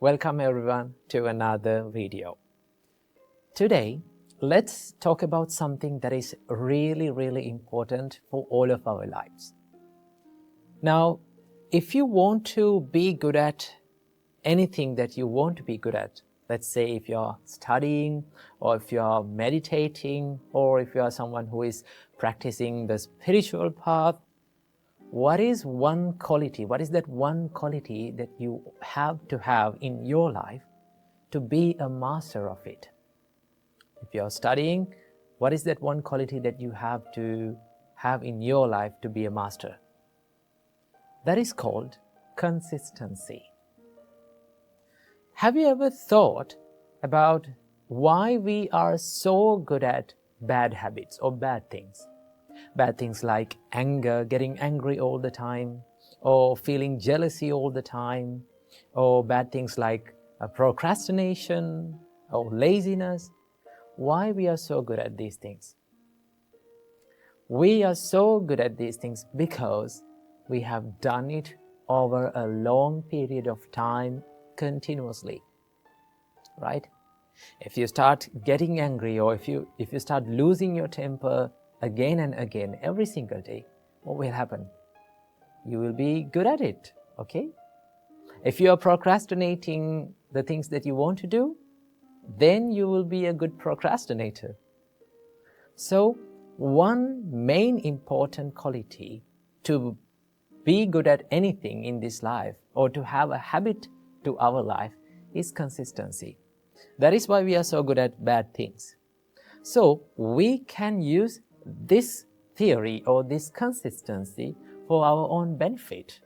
Welcome everyone to another video. Today, let's talk about something that is really important for all of our lives. Now, if you want to be good at anything that you want to be good at, let's say if you're studying or if you're meditating or if you are someone who is practicing the spiritual path, what is that one quality that you have to have in your life to be a master of it? If you're studying, what is that one quality that you have to have in your life to be a master? That is called consistency. Have you ever thought about why we are so good at bad habits or bad things? Bad things like anger, getting angry all the time, or feeling jealousy all the time, or bad things like procrastination or laziness. Why we are so good at these things? We are so good at these things because we have done it over a long period of time continuously, right? If you start getting angry or if you start losing your temper again and again every single day, what will happen? You will be good at it, okay? If you are procrastinating the things that you want to do, then you will be a good procrastinator. So, one main important quality to be good at anything in this life or to have a habit to our life is consistency. That is why we are so good at bad things. So, we can use this theory or this consistency for our own benefit,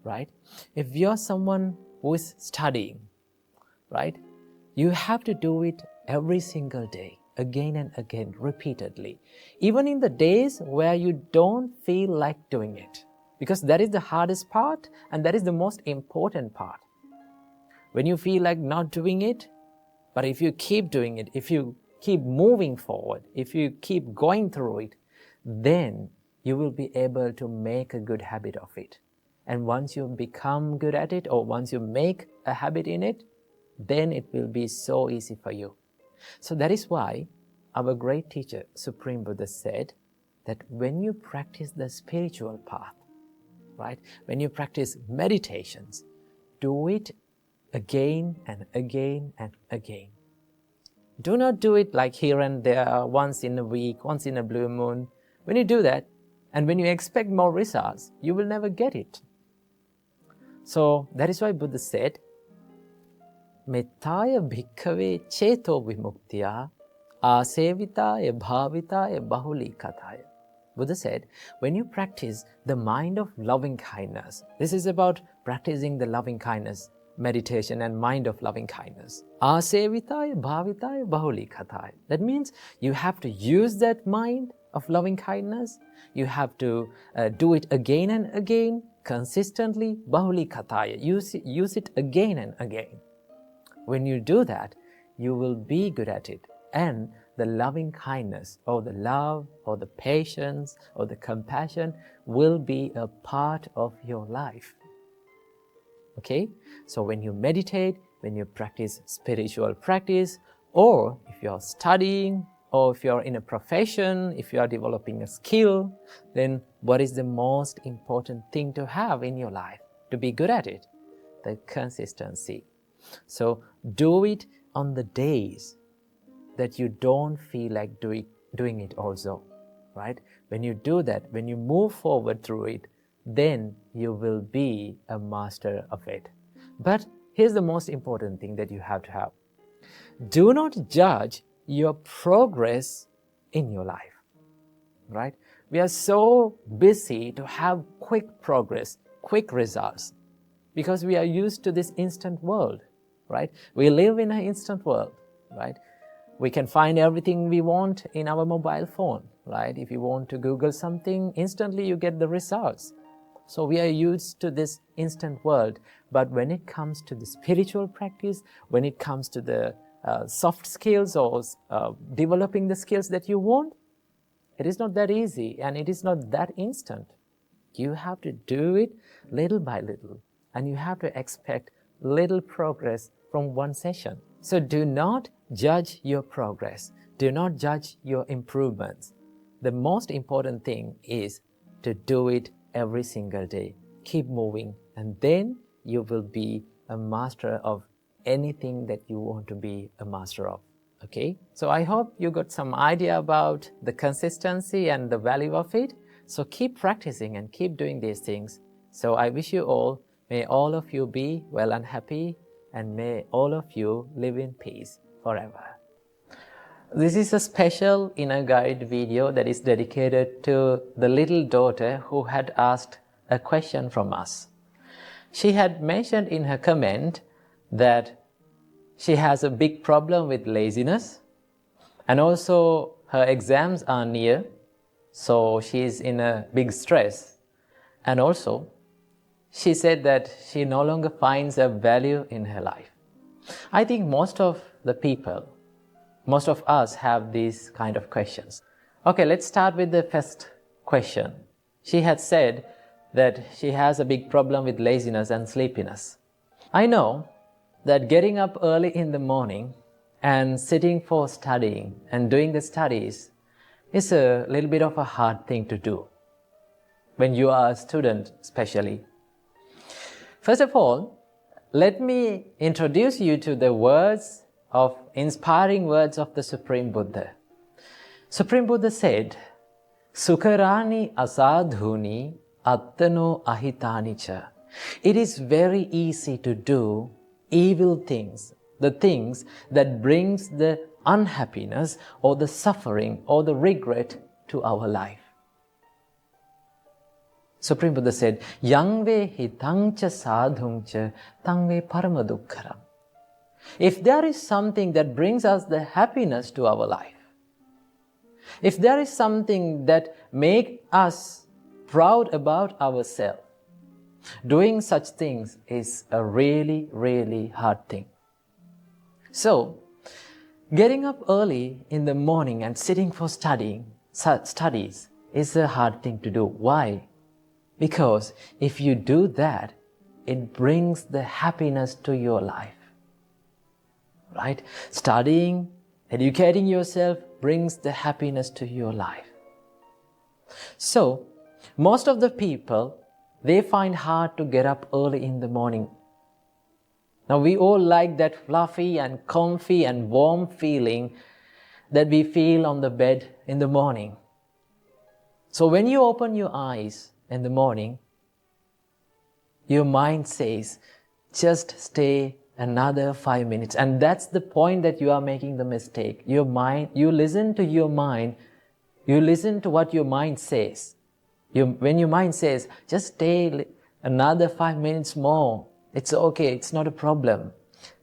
right? If you're someone who is studying, right, you have to do it every single day, again and again, repeatedly, even in the days where you don't feel like doing it, because that is the hardest part and that is the most important part. When you feel like not doing it, but if you keep doing it, if you keep moving forward, if you keep going through it, then you will be able to make a good habit of it. And once you become good at it, or once you make a habit in it, then it will be so easy for you. So that is why our great teacher, Supreme Buddha, said that when you practice the spiritual path, right, when you practice meditations, do it again and again and again. Do not do it like here and there, once in a week, once in a blue moon. When you do that, and when you expect more results, you will never get it. So that is why Buddha said, Mettaya bhikkhave cheto vimuktya asevitaya bhavitaya bahuli kathaya. Buddha said, when you practice the mind of loving kindness, this is about practicing the loving kindness, meditation and mind of loving kindness. Asevitaya bhavitaya bahuli kathaya. That means you have to use that mind of loving kindness. You have to do it again and again, consistently, bahuli kathaya. Use it again and again. When you do that, you will be good at it. And the loving kindness or the love or the patience or the compassion will be a part of your life. Okay? So when you meditate, when you practice spiritual practice, or if you're studying, or if you're in a profession, if you are developing a skill, then what is the most important thing to have in your life to be good at it? The consistency. So do it on the days that you don't feel like doing it also, right? When you do that, when you move forward through it, then you will be a master of it. But here's the most important thing that you have to have. Do not judge your progress in your life, right? We are so busy to have quick progress, quick results, because we are used to this instant world, right? We live in an instant world, right? We can find everything we want in our mobile phone, right? If you want to Google something, instantly you get the results. So we are used to this instant world. But when it comes to the spiritual practice, when it comes to the soft skills or developing the skills that you want, it is not that easy and it is not that instant. You have to do it little by little, and you have to expect little progress from one session. So do not judge your progress. Do not judge your improvements. The most important thing is to do it every single day. Keep moving, and then you will be a master of anything that you want to be a master of. Okay? So I hope you got some idea about the consistency and the value of it. So keep practicing and keep doing these things. So I wish you all, may all of you be well and happy, and may all of you live in peace forever. This is a special inner guide video that is dedicated to the little daughter who had asked a question from us. She had mentioned in her comment that she has a big problem with laziness, and also her exams are near, so she is in a big stress. And also, she said that she no longer finds a value in her life. I think most of the people, most of us have these kind of questions. Okay, let's start with the first question. She had said that she has a big problem with laziness and sleepiness. I know that getting up early in the morning and sitting for studying and doing the studies is a little bit of a hard thing to do, when you are a student especially. First of all, let me introduce you to the inspiring words of the Supreme Buddha. Supreme Buddha said, Sukharani asadhuni attano ahitani cha. It is very easy to do evil things, the things that brings the unhappiness or the suffering or the regret to our life. Supreme Buddha said, Yangve hitangcha sadhungcha tangve paramadukkaram. If there is something that brings us the happiness to our life, if there is something that makes us proud about ourselves, doing such things is a really, really hard thing. So, getting up early in the morning and sitting for studies is a hard thing to do. Why? Because if you do that, it brings the happiness to your life. Right? Studying, educating yourself brings the happiness to your life. So, most of the people, they find hard to get up early in the morning. Now we all like that fluffy and comfy and warm feeling that we feel on the bed in the morning. So when you open your eyes in the morning, your mind says, just stay another 5 minutes. And that's the point that you are making the mistake. Your mind, you listen to your mind, you listen to what your mind says. When your mind says, just stay another 5 minutes more, it's okay, it's not a problem.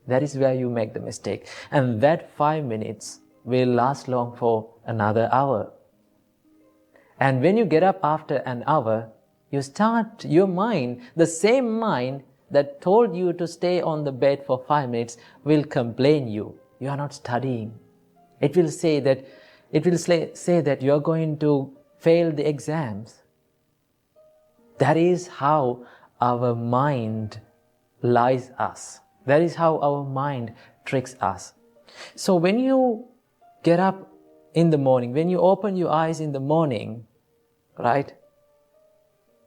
That is where you make the mistake. And that 5 minutes will last long for another hour. And when you get up after an hour, your mind, the same mind that told you to stay on the bed for 5 minutes will complain you. You are not studying. It will say that you are going to fail the exams. That is how our mind lies us. That is how our mind tricks us. So when you get up in the morning, when you open your eyes in the morning, right?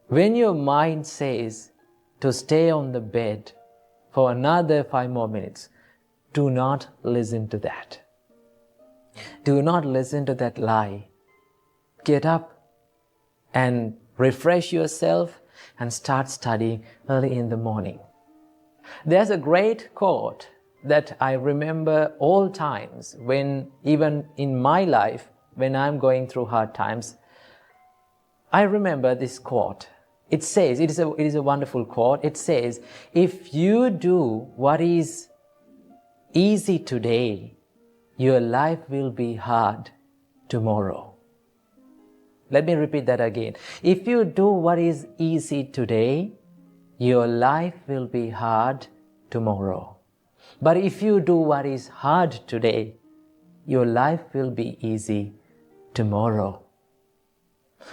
When your mind says to stay on the bed for another 5 more minutes, do not listen to that. Do not listen to that lie. Get up and refresh yourself and start studying early in the morning. There's a great quote that I remember all times when, even in my life, when I'm going through hard times, I remember this quote. It says, it is a wonderful quote. It says, if you do what is easy today, your life will be hard tomorrow. Let me repeat that again. If you do what is easy today, your life will be hard tomorrow. But if you do what is hard today, your life will be easy tomorrow.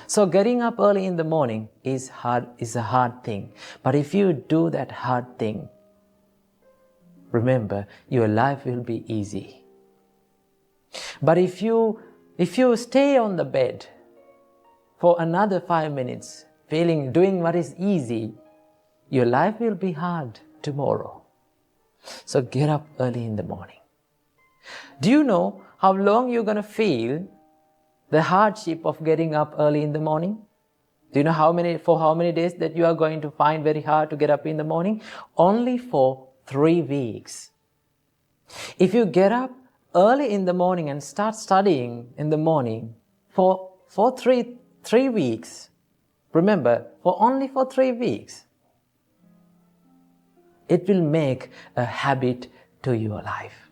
So getting up early in the morning is a hard thing. But if you do that hard thing, remember, your life will be easy. But if you stay on the bed for another 5 minutes, doing what is easy, your life will be hard tomorrow. So get up early in the morning. Do you know how long you're going to feel the hardship of getting up early in the morning? Do you know for how many days that you are going to find very hard to get up in the morning? Only for 3 weeks. If you get up early in the morning and start studying in the morning for 3 weeks, remember, only for 3 weeks, it will make a habit to your life.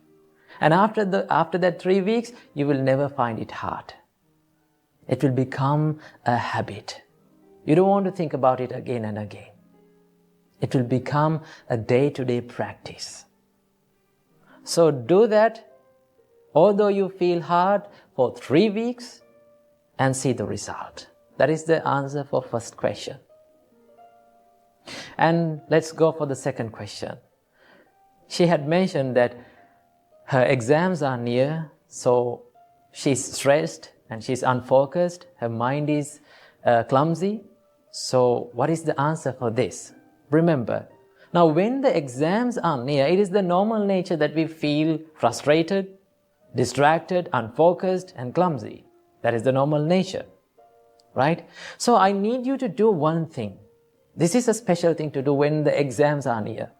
And after that 3 weeks, you will never find it hard. It will become a habit. You don't want to think about it again and again. It will become a day-to-day practice. So do that, although you feel hard, for 3 weeks and see the result. That is the answer for first question. And let's go for the second question. She had mentioned that her exams are near, so she's stressed and she's unfocused. Her mind is clumsy. So what is the answer for this? Remember, now when the exams are near, it is the normal nature that we feel frustrated, distracted, unfocused, and clumsy. That is the normal nature, right? So I need you to do one thing. This is a special thing to do when the exams are near,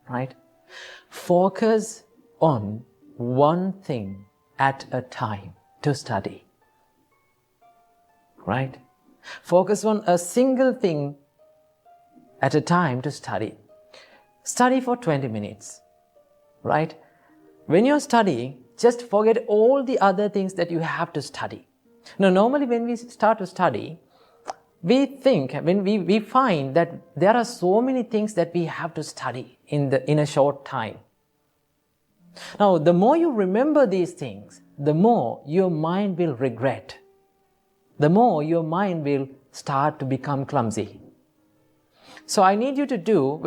right? Focus on one thing at a time to study, right? Focus on a single thing at a time to study. Study for 20 minutes, right? When you're studying, just forget all the other things that you have to study. Now, normally when we start to study, we find that there are so many things that we have to study in a short time. Now, the more you remember these things, the more your mind will regret. The more your mind will start to become clumsy. So I need you to do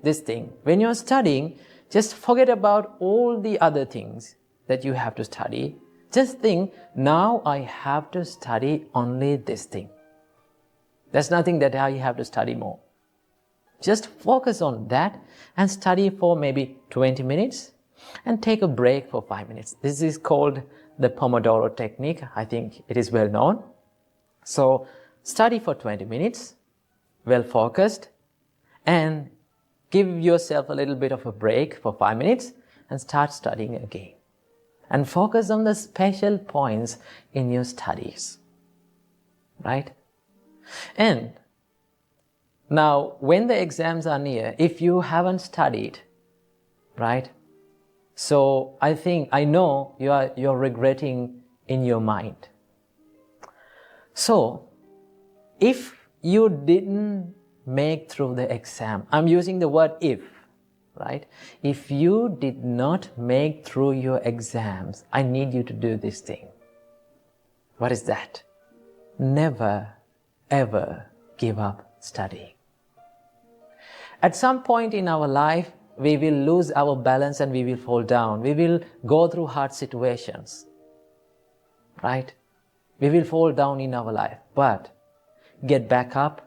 this thing. When you're studying, just forget about all the other things that you have to study. Just think, now I have to study only this thing. There's nothing that I have to study more. Just focus on that and study for maybe 20 minutes and take a break for 5 minutes. This is called the Pomodoro technique. I think it is well known. So study for 20 minutes, well focused, and give yourself a little bit of a break for 5 minutes and start studying again. And focus on the special points in your studies, right? And now, when the exams are near, if you haven't studied, right? So I know you're regretting in your mind. So, if you didn't make through the exam, I'm using the word if, right? If you did not make through your exams, I need you to do this thing. What is that? Never, ever give up studying. At some point in our life, we will lose our balance and we will fall down. We will go through hard situations, right? We will fall down in our life, but get back up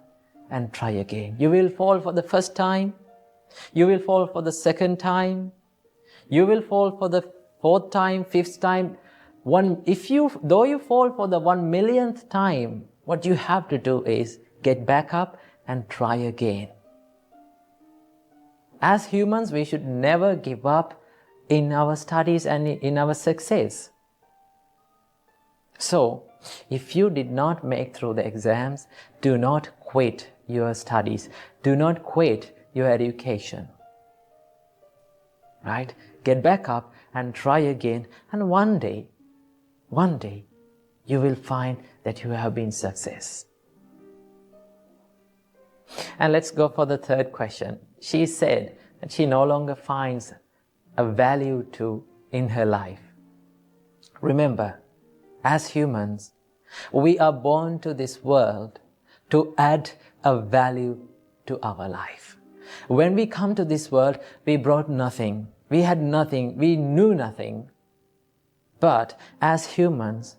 and try again. You will fall for the first time. You will fall for the second time. You will fall for the fourth time, fifth time. Though you fall for the 1,000,000th time, what you have to do is get back up and try again. As humans, we should never give up in our studies and in our success. So, if you did not make through the exams, do not quit your studies. Do not quit your education. Right? Get back up and try again, and one day, you will find that you have been success. And let's go for the third question. She said that she no longer finds a value in her life. Remember, as humans, we are born to this world to add a value to our life. When we come to this world, we brought nothing. We had nothing. We knew nothing. But as humans,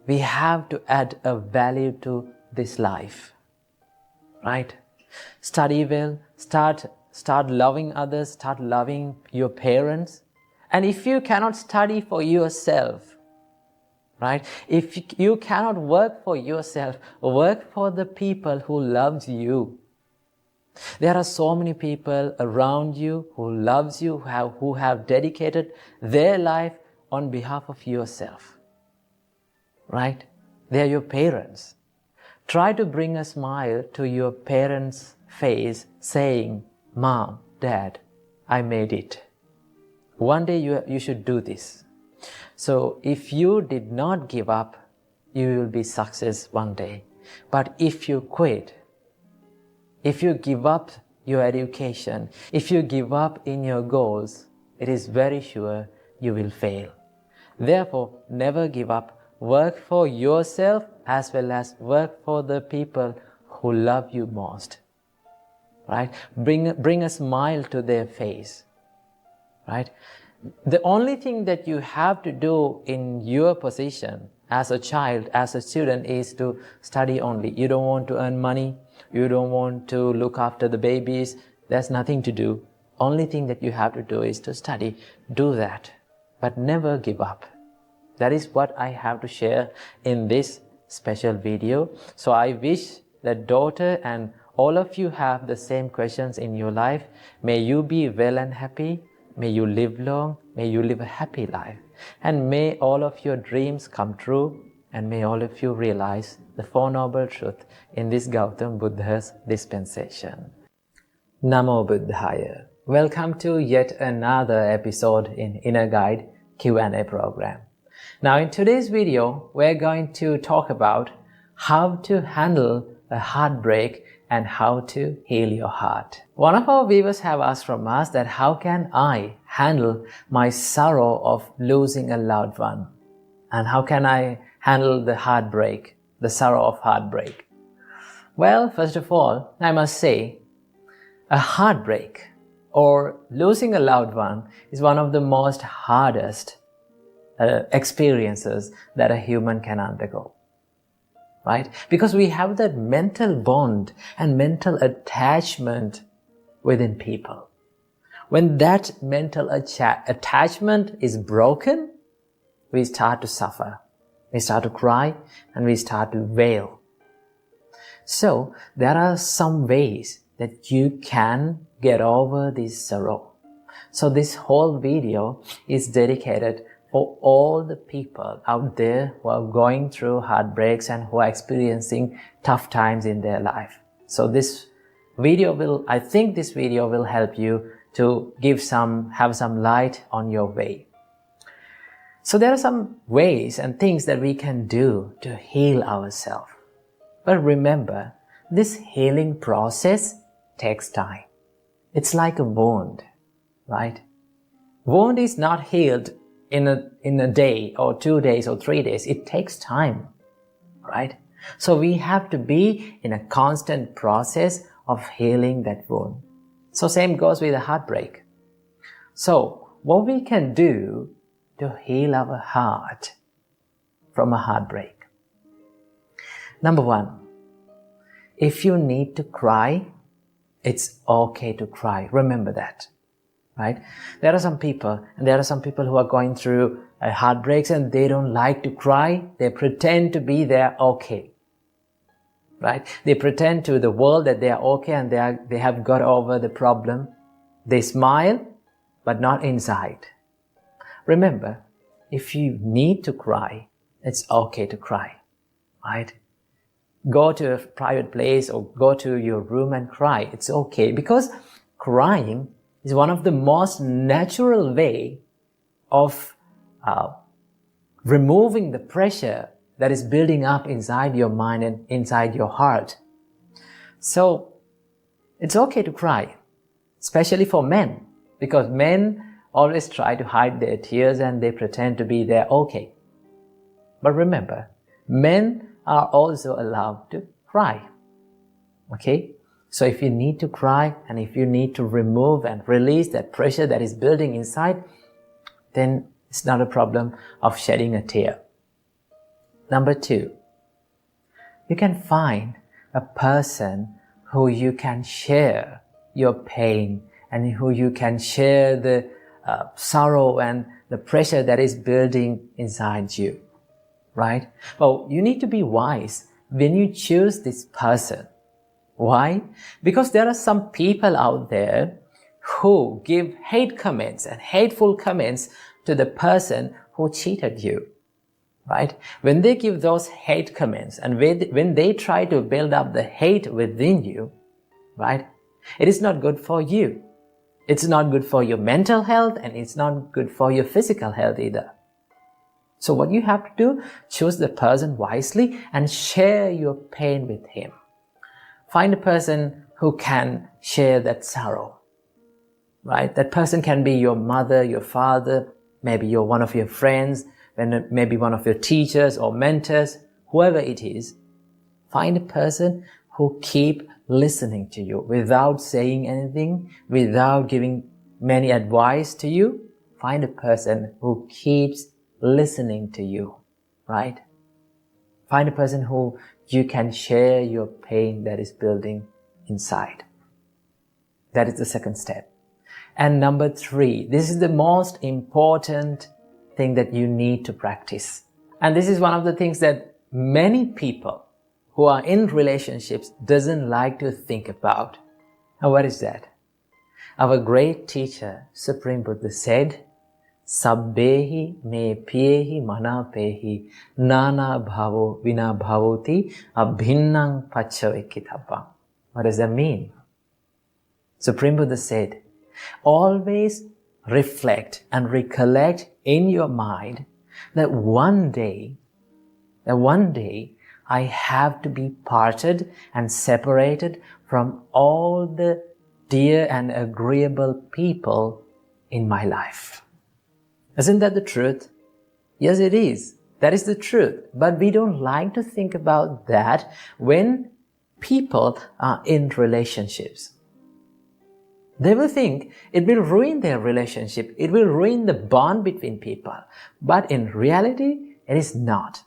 we have to add a value to this life. Right? Study well, start loving others, start loving your parents. And if you cannot study for yourself, right? If you cannot work for yourself, work for the people who loves you. There are so many people around you who loves you, who have dedicated their life on behalf of yourself. Right? They are your parents. Try to bring a smile to your parents' face saying, Mom, Dad, I made it. One day you should do this. So if you did not give up, you will be success one day. But if you quit, if you give up your education, if you give up in your goals, it is very sure you will fail. Therefore, never give up. Work for yourself as well as work for the people who love you most. Right? Bring a smile to their face. Right? The only thing that you have to do in your position as a child, as a student, is to study only. You don't want to earn money. You don't want to look after the babies. There's nothing to do. Only thing that you have to do is to study. Do that. But never give up. That is what I have to share in this special video. So I wish that daughter and all of you have the same questions in your life. May you be well and happy. May you live long. May you live a happy life. And may all of your dreams come true. And may all of you realize the Four Noble Truths in this Gautam Buddha's dispensation. Namo Buddhaya. Welcome to yet another episode in Inner Guide Q&A program. Now in today's video, we're going to talk about how to handle a heartbreak and how to heal your heart. One of our viewers have asked from us that how can I handle my sorrow of losing a loved one? And how can I handle the heartbreak, the sorrow of heartbreak? Well, first of all, I must say, a heartbreak or losing a loved one is one of the most hardest experiences that a human can undergo. Right? Because we have that mental bond and mental attachment within people. When that mental attachment is broken, we start to suffer. We start to cry and we start to wail. So there are some ways that you can get over this sorrow. So this whole video is dedicated for all the people out there who are going through heartbreaks and who are experiencing tough times in their life. So I think this video will help you to have some light on your way. So there are some ways and things that we can do to heal ourselves. But remember, this healing process takes time. It's like a wound, right? Wound is not healed in a day or 2 days or 3 days. It takes time, right? So we have to be in a constant process of healing that wound. So same goes with a heartbreak. So what we can do to heal our heart from a heartbreak. Number one, if you need to cry, it's okay to cry. Remember that. Right? There are some people who are going through heartbreaks and they don't like to cry. They pretend to be they're okay. Right? They pretend to the world that they are okay and they have got over the problem. They smile, but not inside. Remember, if you need to cry, it's okay to cry. Right? Go to a private place or go to your room and cry. It's okay, because crying is one of the most natural way of removing the pressure that is building up inside your mind and inside your heart. So it's okay to cry, especially for men, because men always try to hide their tears and they pretend to be they're okay. But remember, men are also allowed to cry. Okay? So if you need to cry and if you need to remove and release that pressure that is building inside, then it's not a problem of shedding a tear. Number 2, you can find a person who you can share your pain and who you can share the sorrow and the pressure that is building inside you, right? Well, you need to be wise when you choose this person. Why? Because there are some people out there who give hate comments and hateful comments to the person who cheated you, right? When they give those hate comments and when they try to build up the hate within you, right? It is not good for you. It's not good for your mental health and it's not good for your physical health either. So what you have to do, choose the person wisely and share your pain with him. Find a person who can share that sorrow, right? That person can be your mother, your father, maybe you're one of your friends, maybe one of your teachers or mentors, whoever it is. Find a person who keep listening to you without saying anything, without giving many advice to you. Find a person who keeps listening to you, right? Find a person who you can share your pain that is building inside. That is the second step. And number 3, this is the most important thing that you need to practice. And this is one of the things that many people who are in relationships doesn't like to think about. And what is that? Our great teacher, Supreme Buddha said, Sabbehi me piyehi manapehi nana bhavo vina bhavoti abhinnang paccavekitappa. What does that mean? Supreme Buddha said, always reflect and recollect in your mind that one day I have to be parted and separated from all the dear and agreeable people in my life. Isn't that the truth? Yes, it is. That is the truth. But we don't like to think about that when people are in relationships. They will think it will ruin their relationship. It will ruin the bond between people. But in reality, it is not.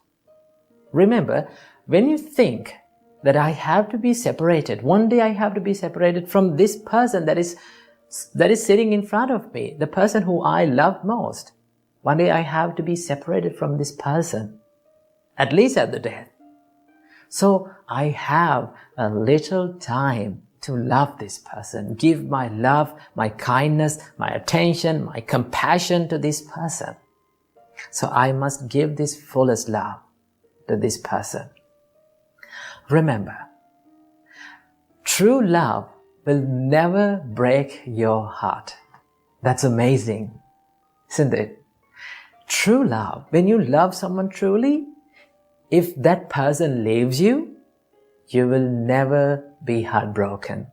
Remember, when you think that I have to be separated, one day I have to be separated from this person that is sitting in front of me, the person who I love most. One day I have to be separated from this person, at least at the death. So I have a little time to love this person, give my love, my kindness, my attention, my compassion to this person. So I must give this fullest love to this person. Remember, true love will never break your heart. That's amazing, isn't it? True love, when you love someone truly, if that person leaves you, you will never be heartbroken.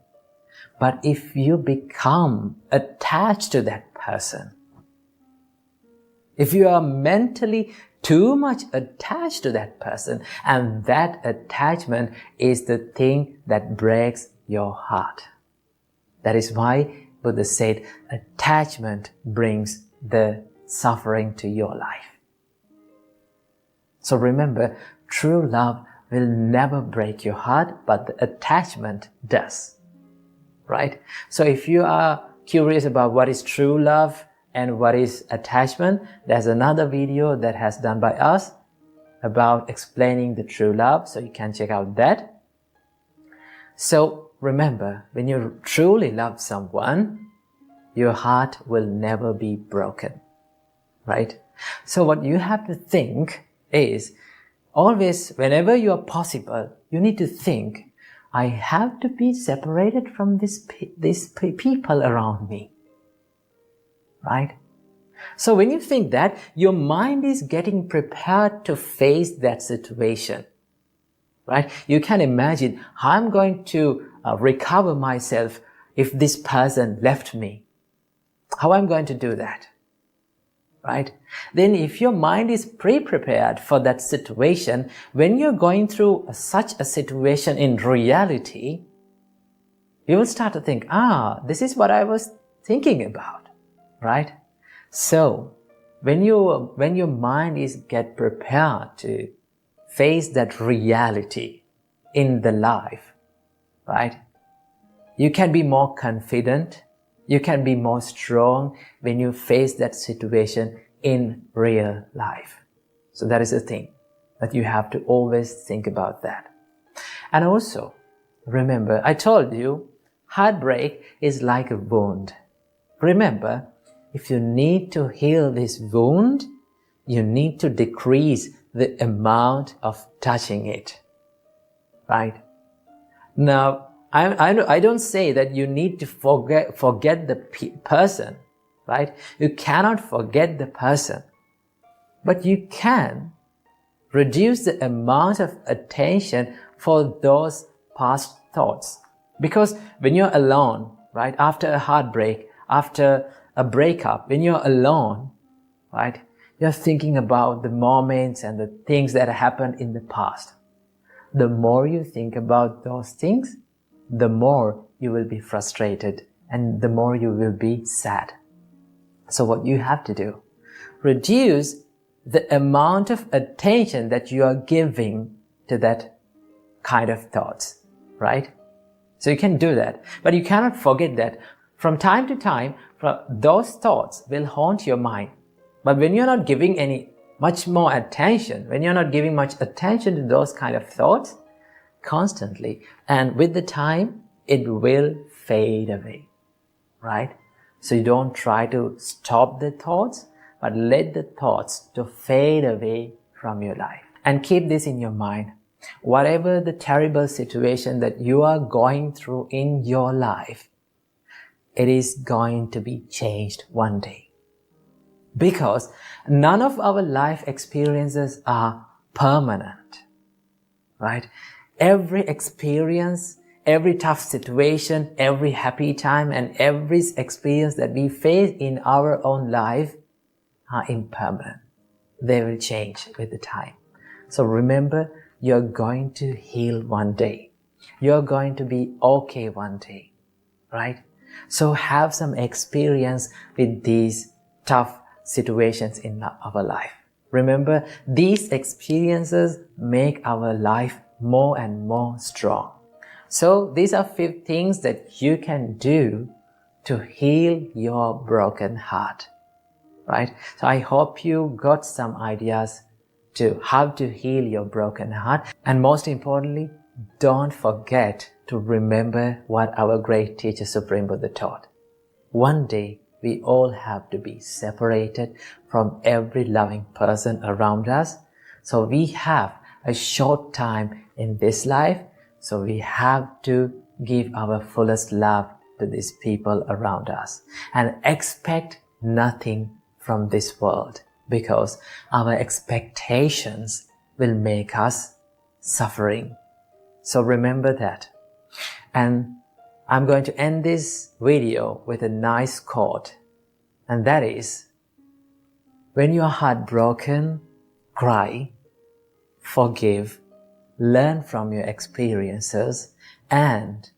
But if you become attached to that person, if you are mentally too much attached to that person, and that attachment is the thing that breaks your heart. That is why Buddha said attachment brings the suffering to your life. So remember, true love will never break your heart, but the attachment does. Right? So if you are curious about what is true love and what is attachment, there's another video that has done by us about explaining the true love, so you can check out that. So remember, when you truly love someone, your heart will never be broken. Right? So what you have to think is, always, whenever you are possible, you need to think, I have to be separated from these people around me. Right? So when you think that, your mind is getting prepared to face that situation. Right? You can imagine, how I'm going to recover myself if this person left me. How I'm going to do that. Right? Then if your mind is pre-prepared for that situation, when you're going through such a situation in reality, you will start to think, this is what I was thinking about, right? So when your mind is get prepared to face that reality in the life, right? You can be more confident, you can be more strong when you face that situation in real life. So that is the thing that you have to always think about that. And also, remember, I told you, heartbreak is like a wound. Remember, if you need to heal this wound, you need to decrease the amount of touching it, right? Now, I don't say that you need to forget the person, right? You cannot forget the person, but you can reduce the amount of attention for those past thoughts. Because when you're alone, right, after a heartbreak, after a breakup, when you're alone, right, you're thinking about the moments and the things that happened in the past. The more you think about those things, the more you will be frustrated and the more you will be sad. So what you have to do, reduce the amount of attention that you are giving to that kind of thoughts, right? So you can do that, but you cannot forget that from time to time, those thoughts will haunt your mind. But when you're not giving much more attention, when you're not giving much attention to those kind of thoughts constantly, and with the time, it will fade away, right? So you don't try to stop the thoughts, but let the thoughts to fade away from your life. And keep this in your mind. Whatever the terrible situation that you are going through in your life, it is going to be changed one day. Because none of our life experiences are permanent, right? Every experience, every tough situation, every happy time, and every experience that we face in our own life are impermanent. They will change with the time. So remember, you're going to heal one day. You're going to be okay one day, right? So have some experience with these tough situations in our life. Remember, these experiences make our life more and more strong. So these are 5 things that you can do to heal your broken heart, right? So I hope you got some ideas to how to heal your broken heart. And most importantly, don't forget to remember what our great teacher Supreme Buddha taught. One day, we all have to be separated from every loving person around us. So we have a short time in this life. So we have to give our fullest love to these people around us and expect nothing from this world, because our expectations will make us suffering. So remember that. And I'm going to end this video with a nice quote, and that is, when you are heartbroken, cry, forgive, learn from your experiences, and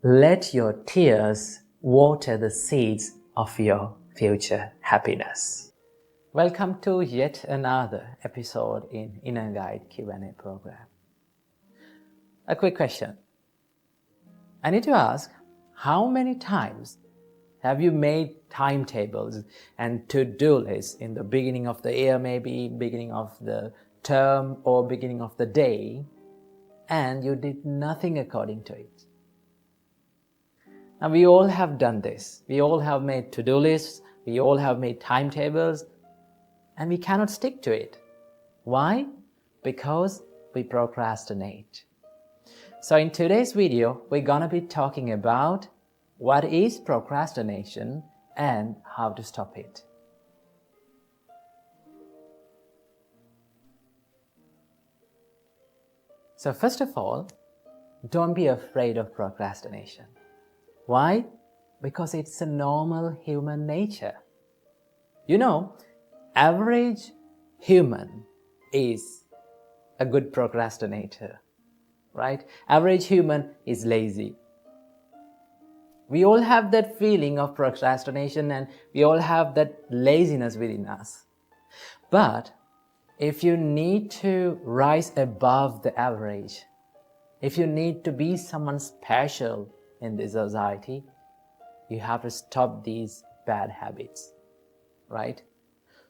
let your tears water the seeds of your future happiness. Welcome to yet another episode in Inner Guide Q&A program. A quick question. I need to ask, how many times have you made timetables and to-do lists in the beginning of the year, maybe beginning of the term or beginning of the day, and you did nothing according to it? Now, we all have done this. We all have made to-do lists, we all have made timetables, and we cannot stick to it. Why? Because we procrastinate. So in today's video, we're gonna be talking about what is procrastination and how to stop it. So first of all, don't be afraid of procrastination. Why? Because it's a normal human nature. You know, average human is a good procrastinator, right? Average human is lazy. We all have that feeling of procrastination and we all have that laziness within us. But if you need to rise above the average, if you need to be someone special in this society, you have to stop these bad habits, right?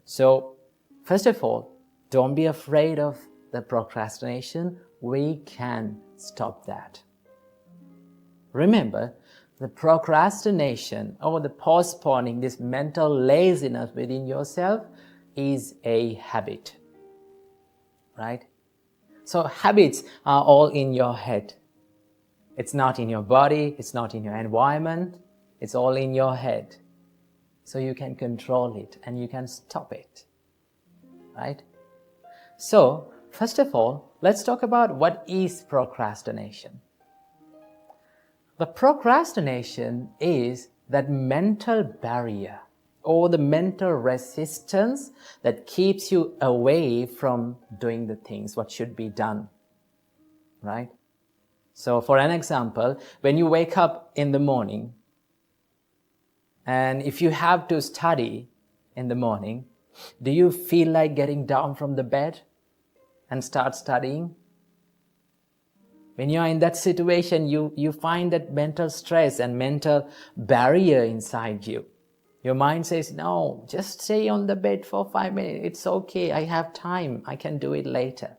So, first of all, don't be afraid of the procrastination. We can stop that. Remember, the procrastination or the postponing, this mental laziness within yourself is a habit, right? So habits are all in your head. It's not in your body, it's not in your environment, it's all in your head. So you can control it and you can stop it, right? So, first of all, let's talk about what is procrastination. The procrastination is that mental barrier or the mental resistance that keeps you away from doing the things what should be done, right? So for an example, when you wake up in the morning and if you have to study in the morning, do you feel like getting down from the bed and start studying? When you're in that situation, you find that mental stress and mental barrier inside you. Your mind says, no, just stay on the bed for 5 minutes. It's okay. I have time. I can do it later.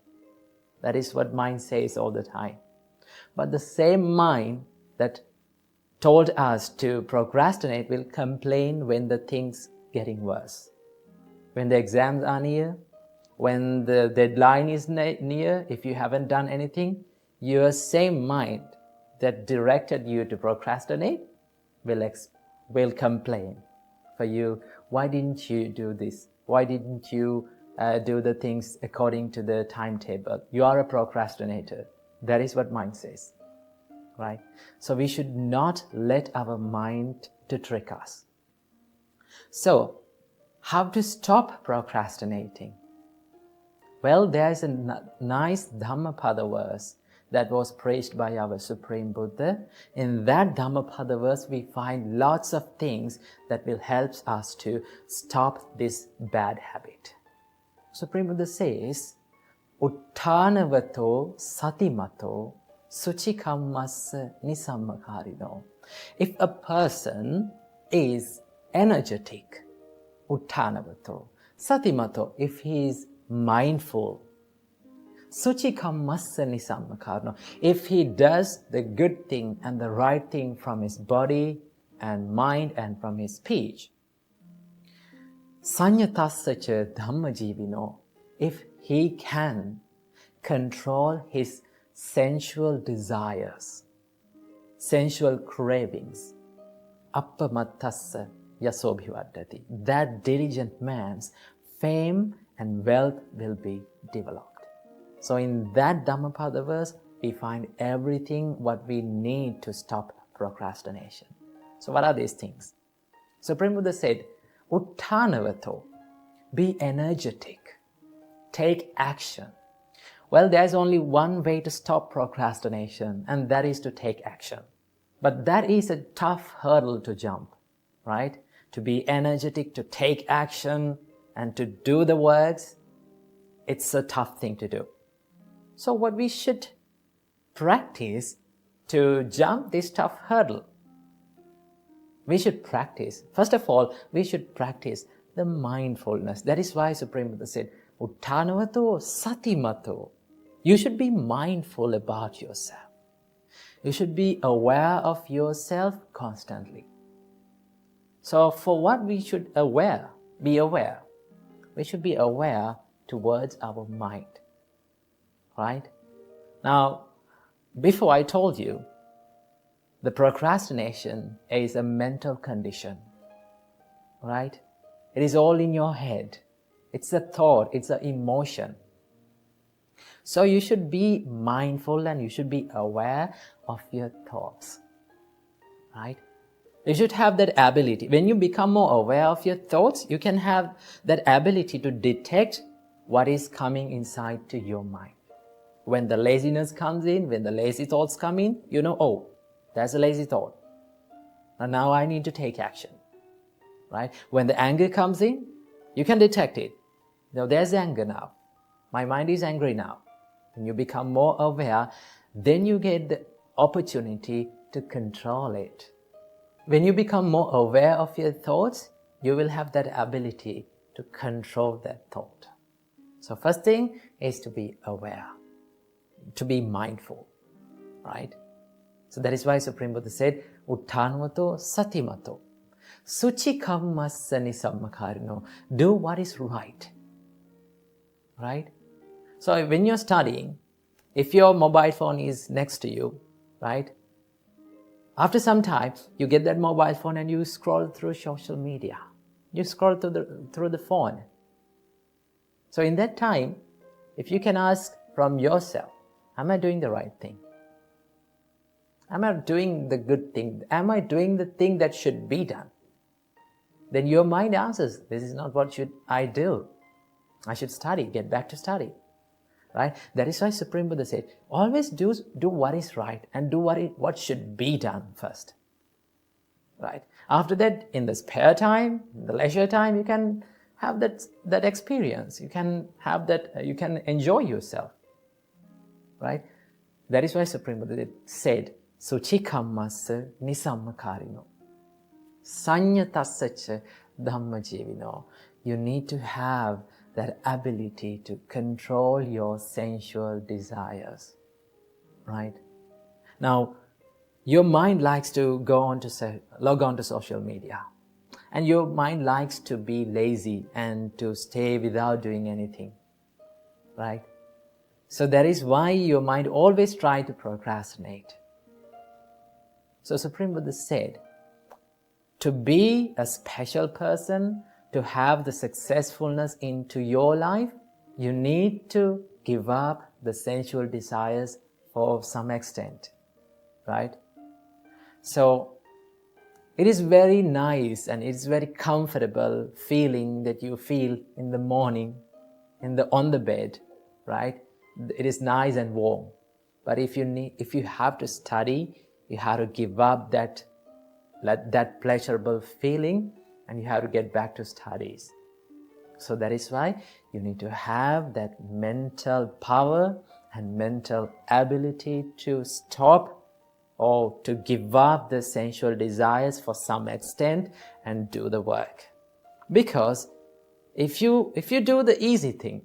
That is what mind says all the time. But the same mind that told us to procrastinate will complain when the things getting worse. When the exams are near, when the deadline is near, if you haven't done anything, your same mind that directed you to procrastinate will complain for you. Why didn't you do this? Why didn't you do the things according to the timetable? You are a procrastinator. That is what mind says, right? So we should not let our mind to trick us. So, how to stop procrastinating? Well, there's a nice Dhammapada verse that was preached by our Supreme Buddha. In that Dhammapada verse, we find lots of things that will help us to stop this bad habit. Supreme Buddha says, Uttanavato satimato suchikammassa nisammakarino. If a person is energetic, uttanavato, satimato, if he is mindful, suchikammassa nisammakarino, if he does the good thing and the right thing from his body and mind and from his speech, sanyatassacha dhammajivino, if he can control his sensual desires, sensual cravings, appamattassa yasobhivaddati, that diligent man's fame and wealth will be developed. So in that Dhammapada verse, we find everything what we need to stop procrastination. So what are these things? Supreme Buddha said, Uttanavato, be energetic, take action. Well, there's only one way to stop procrastination, and that is to take action. But that is a tough hurdle to jump, right? To be energetic, to take action, and to do the works, it's a tough thing to do. So what we should practice to jump this tough hurdle, we should practice. First of all, we should practice the mindfulness. That is why Supreme Buddha said, Uttanavato satimato. You should be mindful about yourself. You should be aware of yourself constantly. So for what we should be aware, we should be aware towards our mind, right? Now, before I told you, the procrastination is a mental condition, right? It is all in your head. It's a thought, it's an emotion. So you should be mindful and you should be aware of your thoughts, right? You should have that ability. When you become more aware of your thoughts, you can have that ability to detect what is coming inside to your mind. When the laziness comes in, when the lazy thoughts come in, you know, oh, that's a lazy thought. And now I need to take action, right? When the anger comes in, you can detect it. Now there's anger now. My mind is angry now. When you become more aware, then you get the opportunity to control it. When you become more aware of your thoughts, you will have that ability to control that thought. So first thing is to be aware, to be mindful, right? So that is why Supreme Buddha said, Uttanvato satimato, suchi kammasani sammakarino. Do what is right, right? So when you're studying, if your mobile phone is next to you, right? After some time, you get that mobile phone and you scroll through social media. You scroll through the phone. So in that time, if you can ask from yourself, am I doing the right thing? Am I doing the good thing? Am I doing the thing that should be done? Then your mind answers, this is not what should I do. I should study, get back to study. Right? That is why Supreme Buddha said, always do what is right and do what should be done first. Right? After that, in the spare time, the leisure time, you can have that experience. You can have that. You can enjoy yourself. Right? That is why Supreme Buddha said, "Suchi kammassa nisammakarino, sanyatassacha dhammajivino." You need to have that ability to control your sensual desires, right? Now, your mind likes to log on to social media, and your mind likes to be lazy and to stay without doing anything, right? So that is why your mind always tries to procrastinate. So Supreme Buddha said, to be a special person, to have the successfulness into your life, you need to give up the sensual desires for some extent, right? So it is very nice and it's very comfortable feeling that you feel in the morning on the bed, right? It is nice and warm. But if you have to study, you have to give up that pleasurable feeling, and you have to get back to studies. So that is why you need to have that mental power and mental ability to stop or to give up the sensual desires for some extent and do the work. Because if you do the easy thing,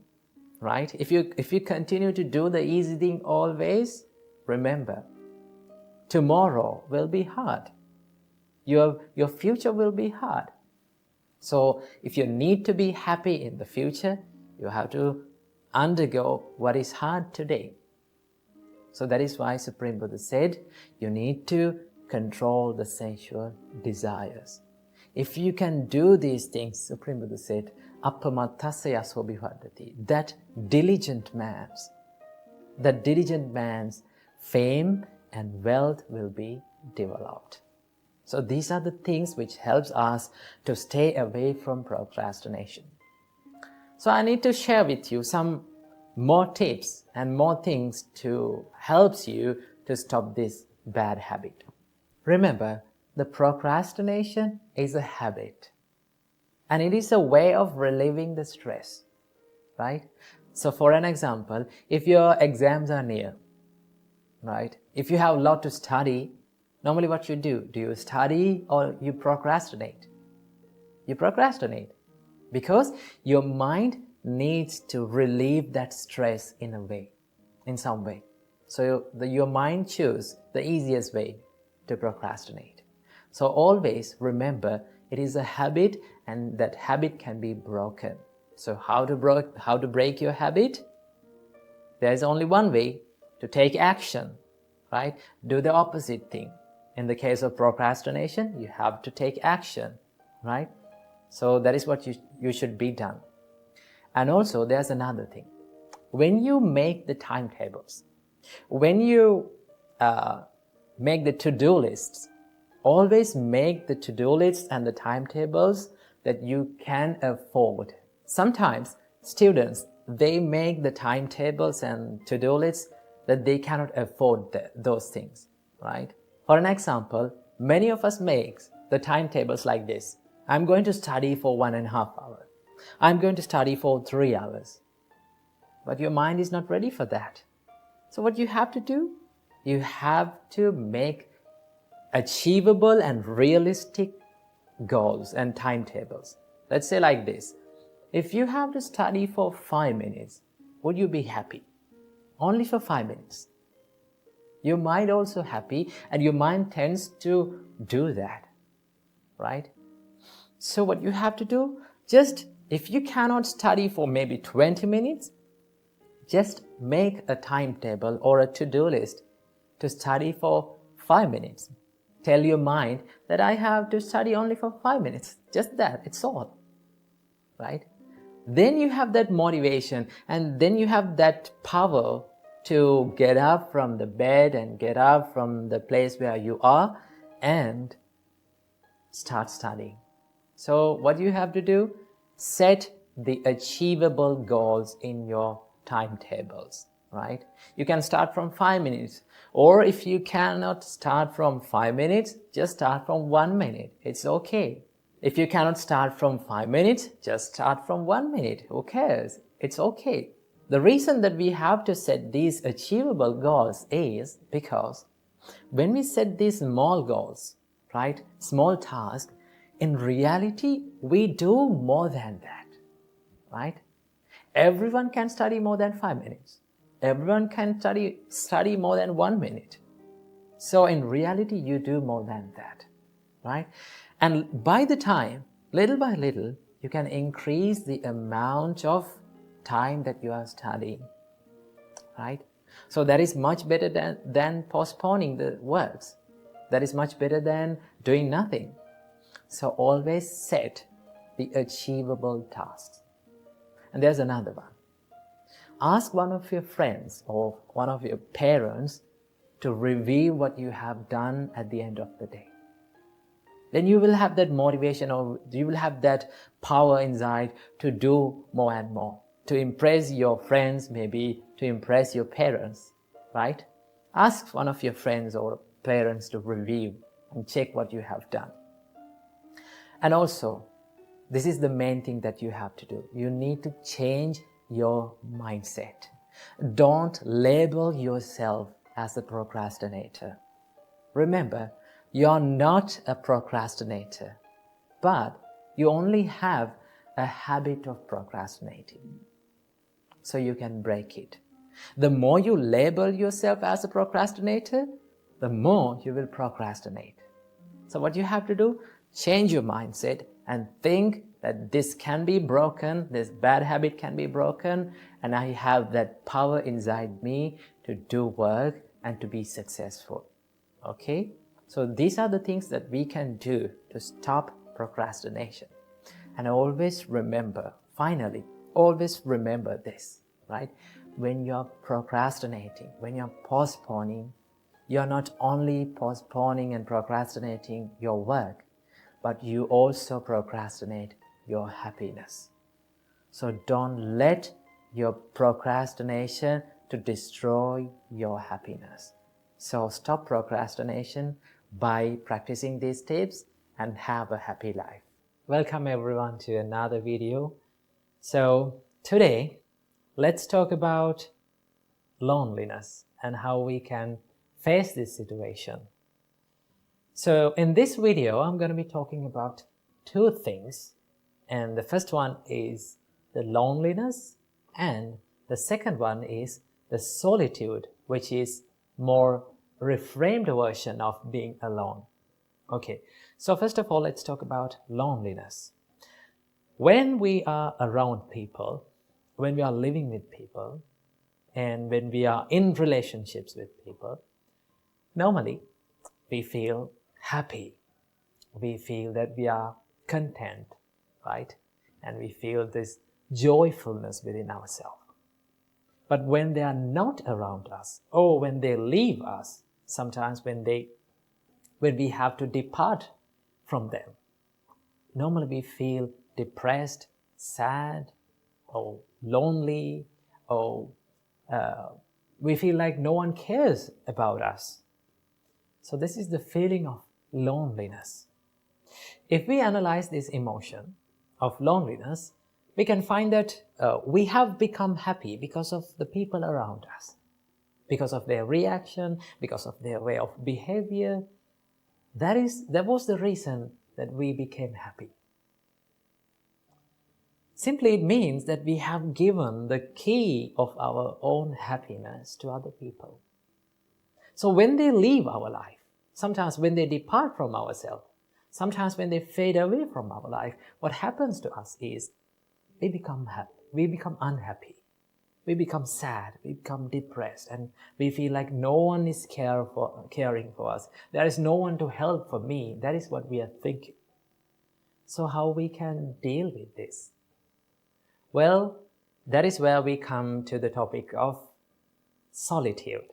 right? If you continue to do the easy thing always, remember, tomorrow will be hard. Your future will be hard. So if you need to be happy in the future, you have to undergo what is hard today. So that is why Supreme Buddha said, you need to control the sensual desires. If you can do these things, Supreme Buddha said, appamattassa yaso bivadati, that diligent man's fame and wealth will be developed. So these are the things which helps us to stay away from procrastination. So I need to share with you some more tips and more things to help you to stop this bad habit. Remember, the procrastination is a habit, and it is a way of relieving the stress, right? So for an example, if your exams are near, right? If you have a lot to study, normally what you do you study or you procrastinate? You procrastinate because your mind needs to relieve that stress in some way. So your mind chooses the easiest way to procrastinate. So always remember, it is a habit and that habit can be broken. So how to break your habit? There is only one way: to take action, right? Do the opposite thing. In the case of procrastination, you have to take action, right? So that is what you should be done. And also there's another thing. When you make the timetables, when you make the to-do lists, always make the to-do lists and the timetables that you can afford. Sometimes students, they make the timetables and to-do lists that they cannot afford those things, right? For an example, Many of us make the timetables like this. I'm going to study for 1.5 hours. I'm going to study for 3 hours. But your mind is not ready for that. So what you have to do? You have to make achievable and realistic goals and timetables. Let's say like this. If you have to study for 5 minutes, would you be happy? Only for 5 minutes. Your mind also happy, and your mind tends to do that, right? So what you have to do, just if you cannot study for maybe 20 minutes, just make a timetable or a to-do list to study for 5 minutes. Tell your mind that I have to study only for 5 minutes. Just that, it's all, right? Then you have that motivation, and then you have that power to get up from the bed and get up from the place where you are and start studying. So what you have to do? Set the achievable goals in your timetables, right? You can start from 5 minutes, or if you cannot start from 5 minutes, just start from 1 minute. It's okay. If you cannot start from 5 minutes, just start from 1 minute. Who cares? It's okay. The reason that we have to set these achievable goals is because when we set these small goals, right, small tasks, in reality, we do more than that, right? Everyone can study more than 5 minutes. Everyone can study more than 1 minute. So in reality, you do more than that, right? And by the time, little by little, you can increase the amount of time that you are studying, right? So that is much better than postponing the works. That is much better than doing nothing. So always set the achievable tasks. And there's another one. Ask one of your friends or one of your parents to review what you have done at the end of the day. Then you will have that motivation, or you will have that power inside to do more and more, to impress your friends, maybe to impress your parents, right? Ask one of your friends or parents to review and check what you have done. And also, this is the main thing that you have to do. You need to change your mindset. Don't label yourself as a procrastinator. Remember, you're not a procrastinator, but you only have a habit of procrastinating. So you can break it. The more you label yourself as a procrastinator, the more you will procrastinate. So what you have to do? Change your mindset and think that this can be broken, this bad habit can be broken, and I have that power inside me to do work and to be successful. Okay? So these are the things that we can do to stop procrastination. And always remember, finally, always remember this, right? When you're procrastinating, when you're postponing, you're not only postponing and procrastinating your work, but you also procrastinate your happiness. So don't let your procrastination to destroy your happiness. So stop procrastination by practicing these tips and have a happy life. Welcome everyone to another video. So today, let's talk about loneliness and how we can face this situation. So in this video, I'm going to be talking about 2 things. And the first one is the loneliness, and the second one is the solitude, which is more reframed version of being alone. Okay, so first of all, let's talk about loneliness. When we are around people, when we are living with people, and when we are in relationships with people, normally we feel happy. We feel that we are content, right? And we feel this joyfulness within ourselves. But when they are not around us, or when they leave us, sometimes when we have to depart from them, normally we feel depressed, sad, or lonely, or we feel like no one cares about us. So this is the feeling of loneliness. If we analyze this emotion of loneliness, we can find that we have become happy because of the people around us, because of their reaction, because of their way of behavior. That was the reason that we became happy. Simply it means that we have given the key of our own happiness to other people. So when they leave our life, sometimes when they depart from ourselves, sometimes when they fade away from our life, what happens to us is we become unhappy, we become sad, we become depressed, and we feel like no one is caring for us. There is no one to help for me. That is what we are thinking. So how we can deal with this? Well, that is where we come to the topic of solitude.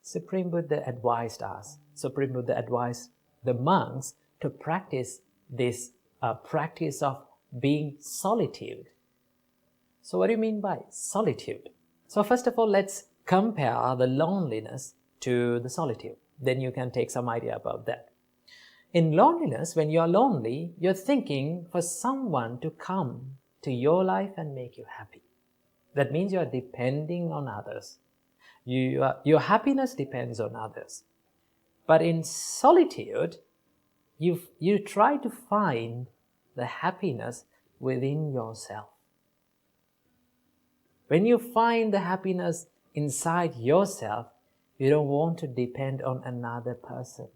Supreme Buddha advised us, Supreme Buddha advised the monks to practice this practice of being solitude. So what do you mean by solitude? So first of all, let's compare the loneliness to the solitude. Then you can take some idea about that. In loneliness, when you're lonely, you're thinking for someone to come to your life and make you happy. That means you're depending on others. Your happiness depends on others. But in solitude, you try to find the happiness within yourself. When you find the happiness inside yourself, you don't want to depend on another person.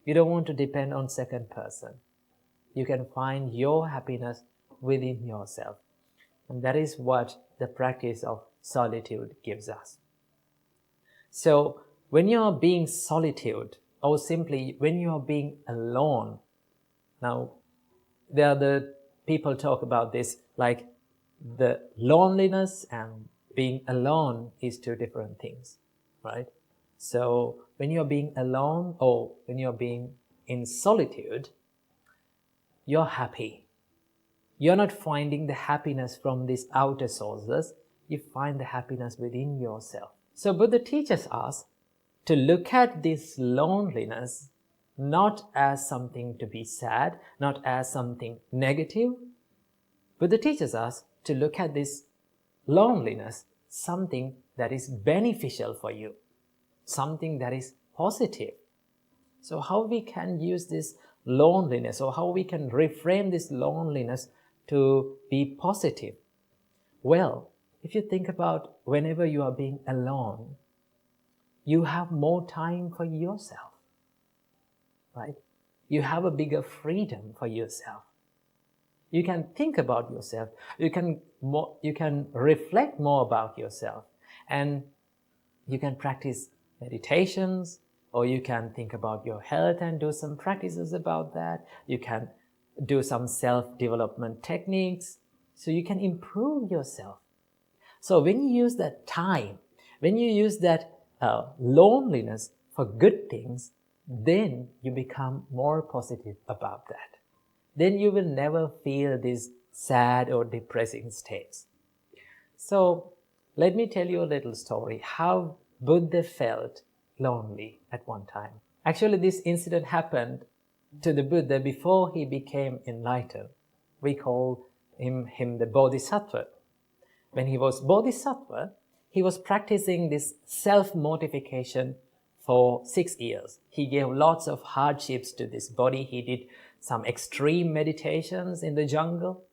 You don't want to depend on second person. You can find your happiness within yourself. And that is what the practice of solitude gives us. So when you are being solitude, or simply when you are being alone, now there are the people talk about this like the loneliness and being alone is two different things, right? So when you're being alone or when you're being in solitude, you're happy. You're not finding the happiness from these outer sources. You find the happiness within yourself. So Buddha teaches us to look at this loneliness not as something to be sad, not as something negative. Buddha teaches us to look at this loneliness something that is beneficial for you, something that is positive. So how we can use this loneliness, or how we can reframe this loneliness to be positive? Well, if you think about whenever you are being alone, you have more time for yourself, right? You have a bigger freedom for yourself. You can think about yourself. You can reflect more about yourself, and you can practice meditations, or you can think about your health and do some practices about that. You can do some self-development techniques, so you can improve yourself. So when you use that time, when you use that loneliness for good things, then you become more positive about that. Then you will never feel these sad or depressing states. So let me tell you a little story how Buddha felt lonely at one time. Actually, this incident happened to the Buddha before he became enlightened. We call him the Bodhisattva. When he was Bodhisattva, he was practicing this self-mortification for 6 years. He gave lots of hardships to this body. He did some extreme meditations in the jungle.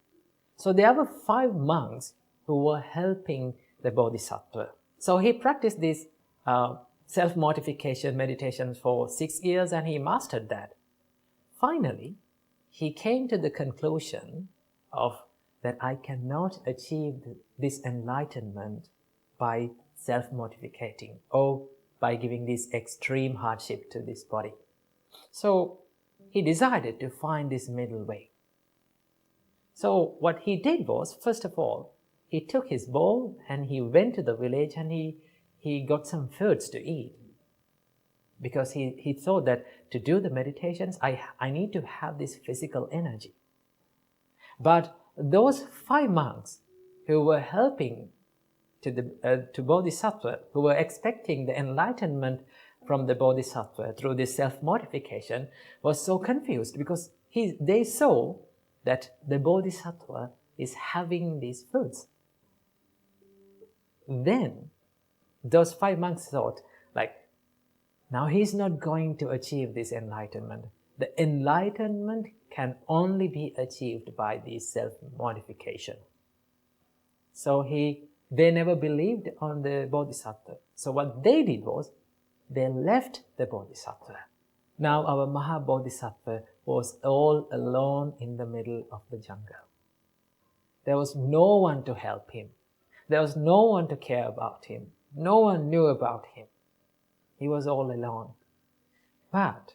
So there were 5 monks who were helping the Bodhisattva. So he practiced this self-mortification meditation for 6 years, and he mastered that. Finally, he came to the conclusion of that I cannot achieve this enlightenment by self-mortificating or by giving this extreme hardship to this body. So he decided to find this middle way. So what he did was, first of all, he took his bowl and he went to the village and he got some foods to eat. Because he thought that to do the meditations, I need to have this physical energy. But those 5 monks who were helping to Bodhisattva, who were expecting the enlightenment from the Bodhisattva through this self-mortification was so confused because they saw that the Bodhisattva is having these foods. Then those 5 monks thought, like, now he's not going to achieve this enlightenment. The enlightenment can only be achieved by this self-mortification. So they never believed on the Bodhisattva. So what they did was, they left the Bodhisattva. Now our Maha Bodhisattva was all alone in the middle of the jungle. There was no one to help him. There was no one to care about him. No one knew about him. He was all alone. But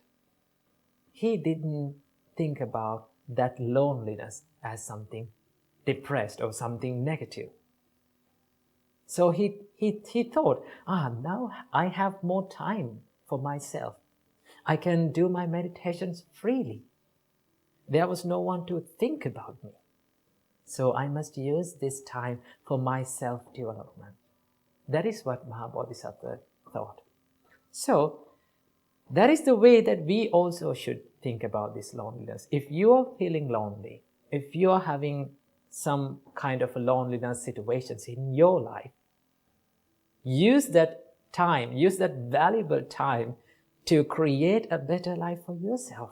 he didn't think about that loneliness as something depressed or something negative. So he thought, now I have more time for myself. I can do my meditations freely. There was no one to think about me. So I must use this time for my self-development. That is what Maha Bodhisattva thought. So that is the way that we also should think about this loneliness. If you are feeling lonely, if you are having some kind of a loneliness situations in your life, use that time, use that valuable time to create a better life for yourself,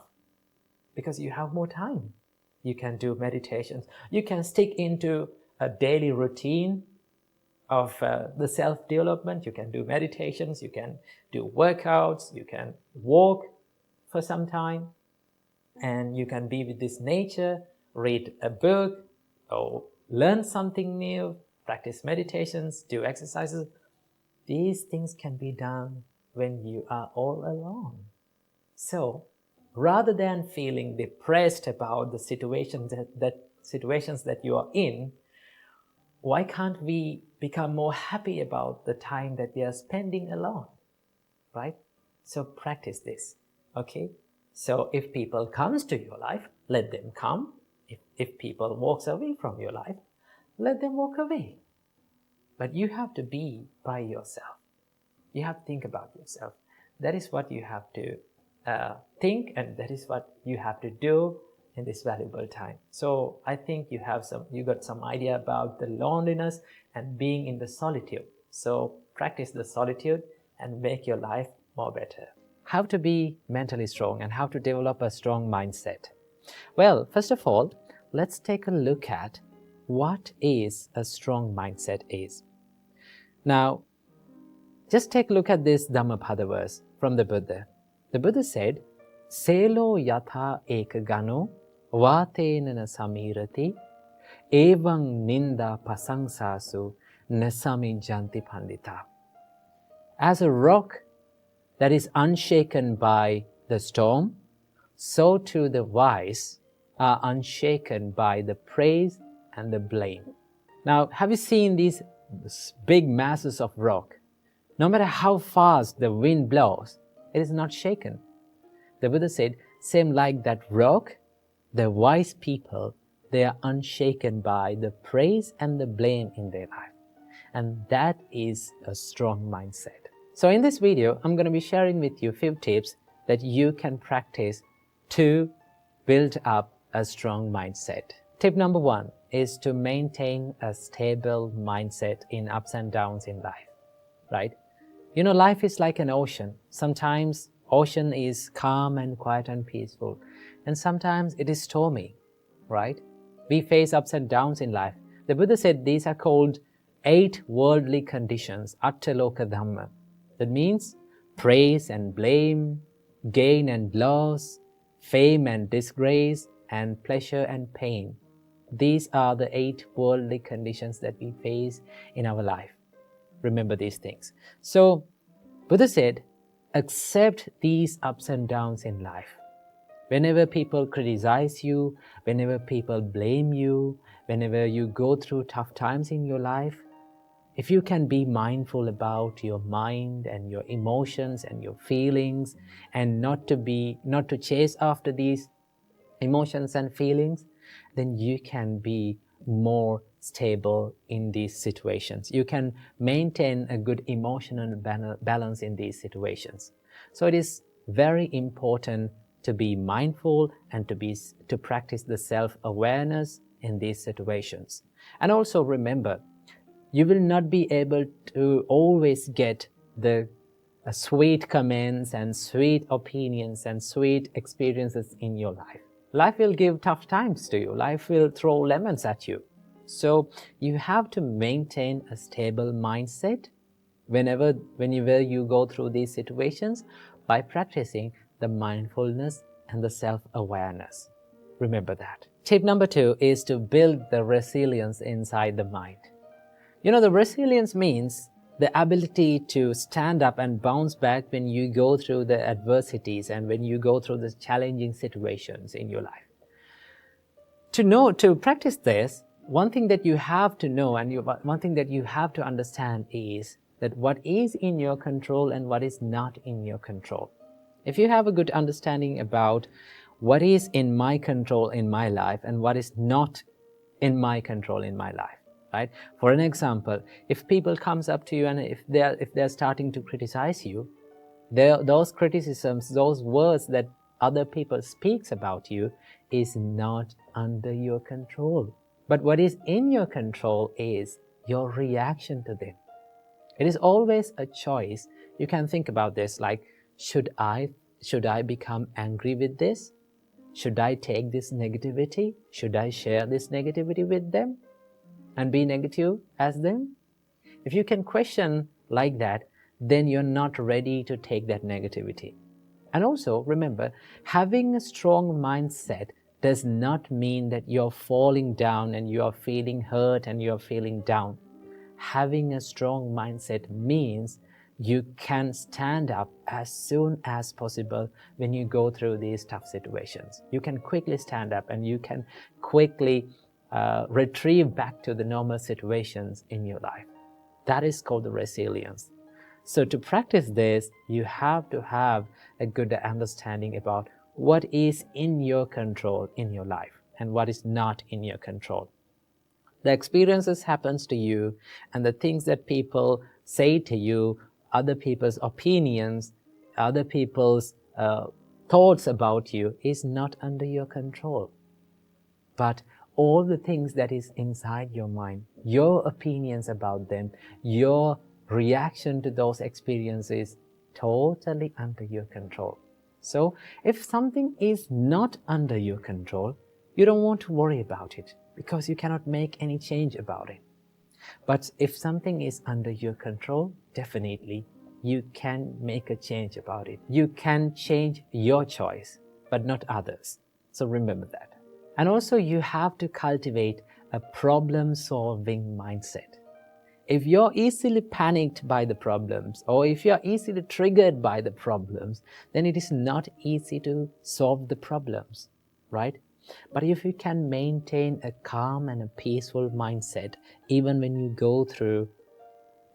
because you have more time. You can do meditations. You can stick into a daily routine of the self-development. You can do meditations. You can do workouts. You can walk for some time. And you can be with this nature, read a book, or learn something new, practice meditations, do exercises. These things can be done when you are all alone. So, rather than feeling depressed about the situations that you are in, why can't we become more happy about the time that we are spending alone, right? So practice this, okay? So if people comes to your life, let them come. If people walks away from your life, let them walk away. But you have to be by yourself. You have to think about yourself. That is what you have to think, and that is what you have to do in this valuable time. So I think you got some idea about the loneliness and being in the solitude. So practice the solitude and make your life more better. How to be mentally strong and how to develop a strong mindset. Well, first of all, let's take a look at what is a strong mindset is. Now, just take a look at this Dhammapada verse from the Buddha. The Buddha said, Selo yatha ekagano vatenana samirati evang ninda pasangsasu nasami janti pandita. As a rock that is unshaken by the storm, so too the wise are unshaken by the praise and the blame. Now, have you seen these big masses of rock? No matter how fast the wind blows, it is not shaken. The Buddha said, same like that rock, the wise people, they are unshaken by the praise and the blame in their life. And that is a strong mindset. So in this video, I'm going to be sharing with you a few tips that you can practice to build up a strong mindset. Tip number 1 is to maintain a stable mindset in ups and downs in life, right? You know, life is like an ocean. Sometimes ocean is calm and quiet and peaceful, and sometimes it is stormy, right? We face ups and downs in life. The Buddha said these are called 8 worldly conditions, attaloka dhamma. That means praise and blame, gain and loss, fame and disgrace, and pleasure and pain. These are the 8 worldly conditions that we face in our life. Remember these things. So, Buddha said, accept these ups and downs in life. Whenever people criticize you, whenever people blame you, whenever you go through tough times in your life, if you can be mindful about your mind and your emotions and your feelings, and not to chase after these emotions and feelings, then you can be more stable in these situations. You can maintain a good emotional balance in these situations. So it is very important to be mindful and to practice the self-awareness in these situations. And also remember, you will not be able to always get the sweet comments and sweet opinions and sweet experiences in your life. Life will give tough times to you. Life will throw lemons at you. So you have to maintain a stable mindset whenever you go through these situations by practicing the mindfulness and the self-awareness. Remember that. Tip number 2 is to build the resilience inside the mind. The resilience means the ability to stand up and bounce back when you go through the adversities and when you go through the challenging situations in your life. To practice this, one thing that you have to know and one thing that you have to understand is that what is in your control and what is not in your control. If you have a good understanding about what is in my control in my life and what is not in my control in my life, right? For an example, if people comes up to you and if they're starting to criticize you, those criticisms, those words that other people speaks about you is not under your control. But what is in your control is your reaction to them. It is always a choice. You can think about this like, should I become angry with this? Should I take this negativity? Should I share this negativity with them and be negative as them? If you can question like that, then you're not ready to take that negativity. And also remember, having a strong mindset does not mean that you're falling down and you're feeling hurt and you're feeling down. Having a strong mindset means you can stand up as soon as possible when you go through these tough situations. You can quickly stand up and you can quickly retrieve back to the normal situations in your life. That is called the resilience. So to practice this, you have to have a good understanding about what is in your control in your life and what is not in your control. The experiences happens to you and the things that people say to you, other people's opinions, other people's thoughts about you is not under your control. But all the things that is inside your mind, your opinions about them, your reaction to those experiences, totally under your control. So if something is not under your control, you don't want to worry about it because you cannot make any change about it. But if something is under your control, definitely you can make a change about it. You can change your choice, but not others. So remember that. And also you have to cultivate a problem-solving mindset. If you're easily panicked by the problems, or if you're easily triggered by the problems, then it is not easy to solve the problems, right? But if you can maintain a calm and a peaceful mindset, even when you go through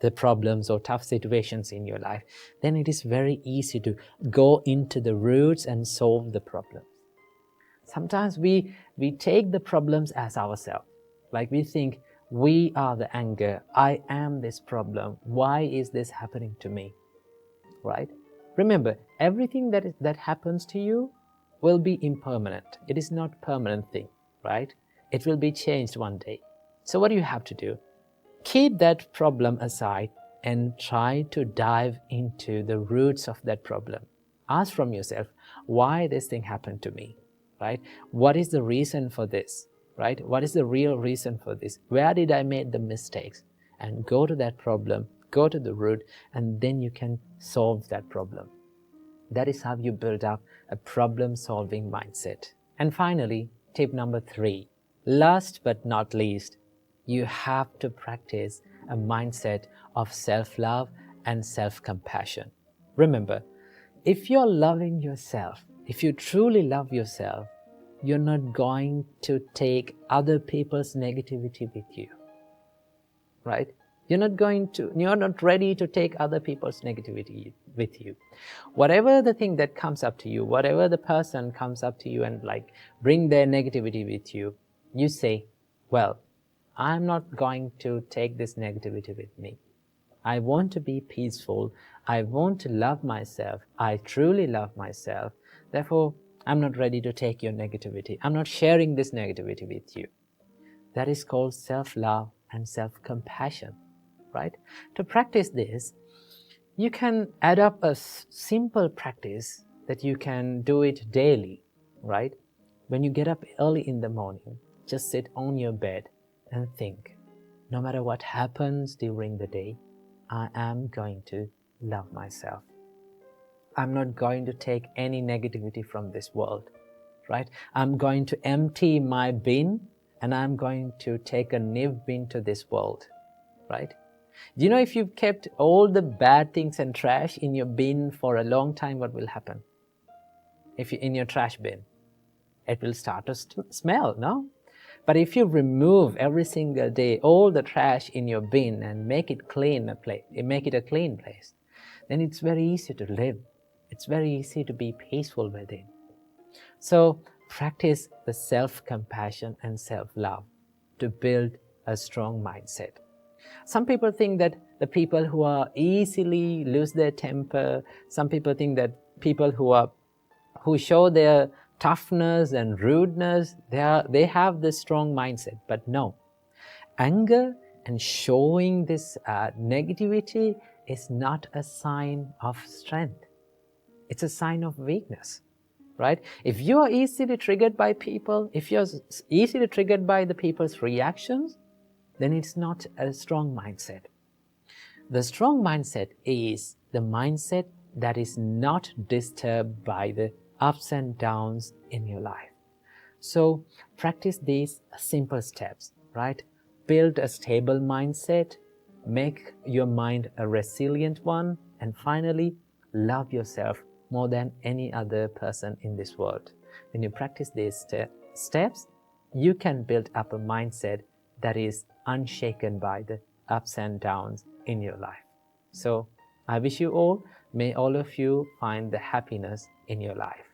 the problems or tough situations in your life, then it is very easy to go into the roots and solve the problems. Sometimes we take the problems as ourselves. Like we think, we are the anger, I am this problem, why is this happening to me, right? Remember, everything that happens to you will be impermanent. It is not a permanent thing, right? It will be changed one day. So what do you have to do? Keep that problem aside and try to dive into the roots of that problem. Ask from yourself, why this thing happened to me, right? What is the reason for this, right? What is the real reason for this? Where did I make the mistakes? And go to that problem, go to the root, and then you can solve that problem. That is how you build up a problem-solving mindset. And finally, tip number 3. Last but not least, you have to practice a mindset of self-love and self-compassion. Remember, if you're loving yourself, if you truly love yourself, you're not going to take other people's negativity with you, right? You're not ready to take other people's negativity with you. Whatever the thing that comes up to you, whatever the person comes up to you and bring their negativity with you, you say, well, I'm not going to take this negativity with me. I want to be peaceful. I want to love myself. I truly love myself. Therefore, I'm not ready to take your negativity. I'm not sharing this negativity with you. That is called self-love and self-compassion, right? To practice this, you can add up a simple practice that you can do it daily, right? When you get up early in the morning, just sit on your bed and think, no matter what happens during the day, I am going to love myself. I'm not going to take any negativity from this world, right? I'm going to empty my bin and I'm going to take a new bin to this world, right? Do you know if you've kept all the bad things and trash in your bin for a long time, what will happen? If you're in your trash bin, it will start to smell, no? But if you remove every single day all the trash in your bin and make it make it a clean place, then it's very easy to live. It's very easy to be peaceful within. So practice the self-compassion and self-love to build a strong mindset. Some people think that the people who are easily lose their temper, some people think that people who show their toughness and rudeness, they have this strong mindset. But no, anger and showing this negativity is not a sign of strength. It's a sign of weakness, right? If you are easily triggered by people, if you're easily triggered by the people's reactions, then it's not a strong mindset. The strong mindset is the mindset that is not disturbed by the ups and downs in your life. So practice these simple steps, right? Build a stable mindset, make your mind a resilient one, and finally, love yourself more than any other person in this world. When you practice these steps, you can build up a mindset that is unshaken by the ups and downs in your life. So I wish you all, may all of you find the happiness in your life.